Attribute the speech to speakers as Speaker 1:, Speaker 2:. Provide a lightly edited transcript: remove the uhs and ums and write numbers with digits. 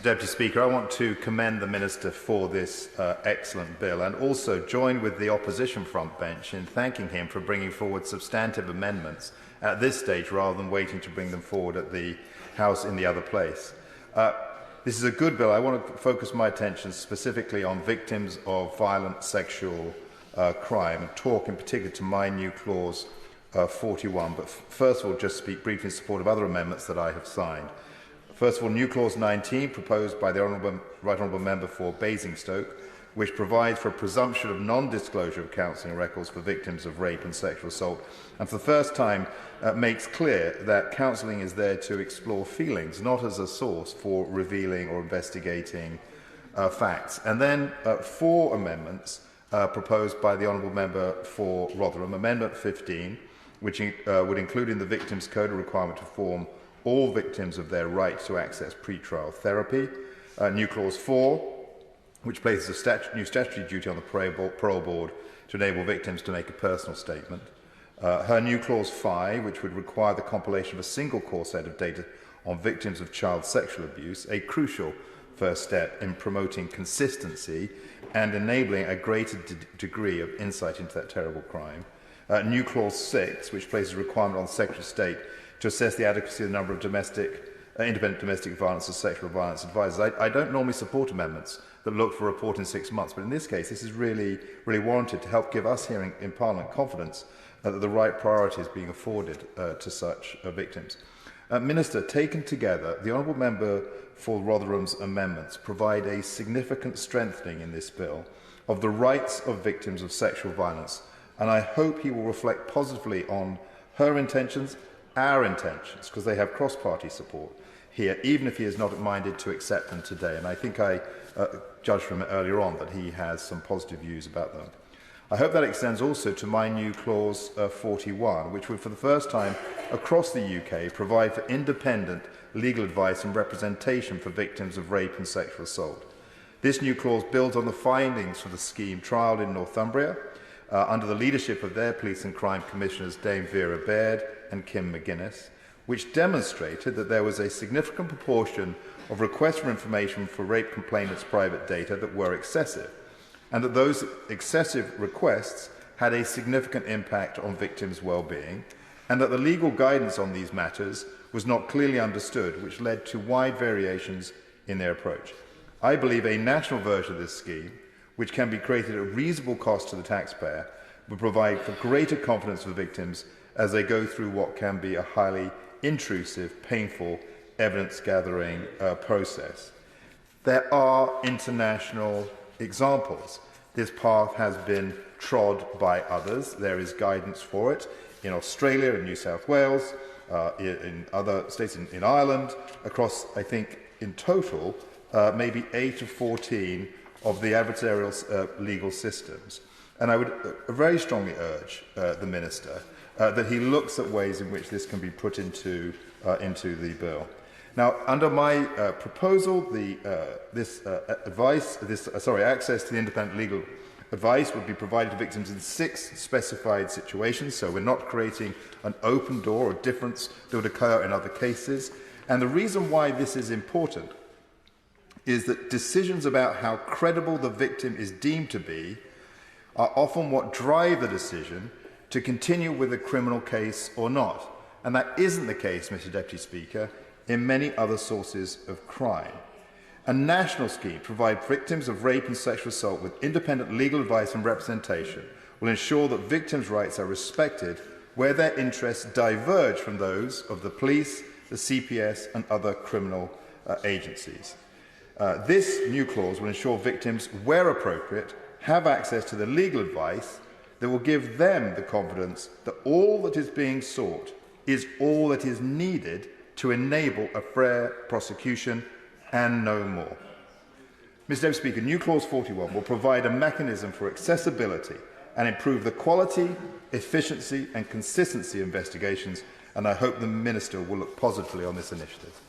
Speaker 1: Deputy Speaker, I want to commend the Minister for this excellent bill and also join with the opposition front bench in thanking him for bringing forward substantive amendments at this stage rather than waiting to bring them forward at the House in the other place. This is a good bill. I want to focus my attention specifically on victims of violent sexual crime and talk in particular to my new clause 41. But first of all, just speak briefly in support of other amendments that I have signed. First of all, new clause 19, proposed by the Right Honourable Member for Basingstoke, which provides for a presumption of non-disclosure of counselling records for victims of rape and sexual assault, and for the first time makes clear that counselling is there to explore feelings, not as a source for revealing or investigating facts. And then 4 amendments proposed by the Honourable Member for Rotherham. Amendment 15, which would include in the Victims' Code a requirement to inform all victims of their right to access pretrial therapy. New clause 4, which places a new statutory duty on the parole board to enable victims to make a personal statement. Her new clause 5, which would require the compilation of a single core set of data on victims of child sexual abuse, a crucial first step in promoting consistency and enabling a greater degree of insight into that terrible crime. New clause 6, which places a requirement on the Secretary of State to assess the adequacy of the number of independent domestic violence and sexual violence advisors. I don't normally support amendments that look for a report in 6 months, but in this case, this is really warranted to help give us here in Parliament confidence that the right priority is being afforded to such victims. Minister, taken together, the Honourable Member for Rotherham's amendments provide a significant strengthening in this bill of the rights of victims of sexual violence, and I hope he will reflect positively on her intentions, our intentions, because they have cross-party support here, even if he is not minded to accept them today. And I think I judged from it earlier on that he has some positive views about them. I hope that extends also to my new clause 41, which would for the first time across the UK provide for independent legal advice and representation for victims of rape and sexual assault. This new clause builds on the findings for the scheme trialled in Northumbria under the leadership of their Police and Crime Commissioners Dame Vera Baird and Kim McGuinness, which demonstrated that there was a significant proportion of requests for information for rape complainants' private data that were excessive, and that those excessive requests had a significant impact on victims' well-being, and that the legal guidance on these matters was not clearly understood, which led to wide variations in their approach. I believe a national version of this scheme, which can be created at reasonable cost to the taxpayer, will provide for greater confidence for victims as they go through what can be a highly intrusive, painful evidence-gathering process. There are international examples. This path has been trod by others. There is guidance for it in Australia, in New South Wales, in other states, in Ireland, across, I think, in total, maybe 8 or 14 of the adversarial legal systems. And I would very strongly urge the Minister that he looks at ways in which this can be put into the bill. Now, under my proposal, access to the independent legal advice would be provided to victims in 6 specified situations, so we're not creating an open door or difference that would occur in other cases. And the reason why this is important is that decisions about how credible the victim is deemed to be are often what drive the decision to continue with a criminal case or not. And that isn't the case, Mr. Deputy Speaker, in many other sources of crime. A national scheme to provide victims of rape and sexual assault with independent legal advice and representation will ensure that victims' rights are respected where their interests diverge from those of the police, the CPS and other criminal agencies. This new clause will ensure victims, where appropriate, have access to the legal advice that will give them the confidence that all that is being sought is all that is needed to enable a fair prosecution and no more. Mr. Deputy Speaker, new clause 41 will provide a mechanism for accessibility and improve the quality, efficiency and consistency of investigations, and I hope the Minister will look positively on this initiative.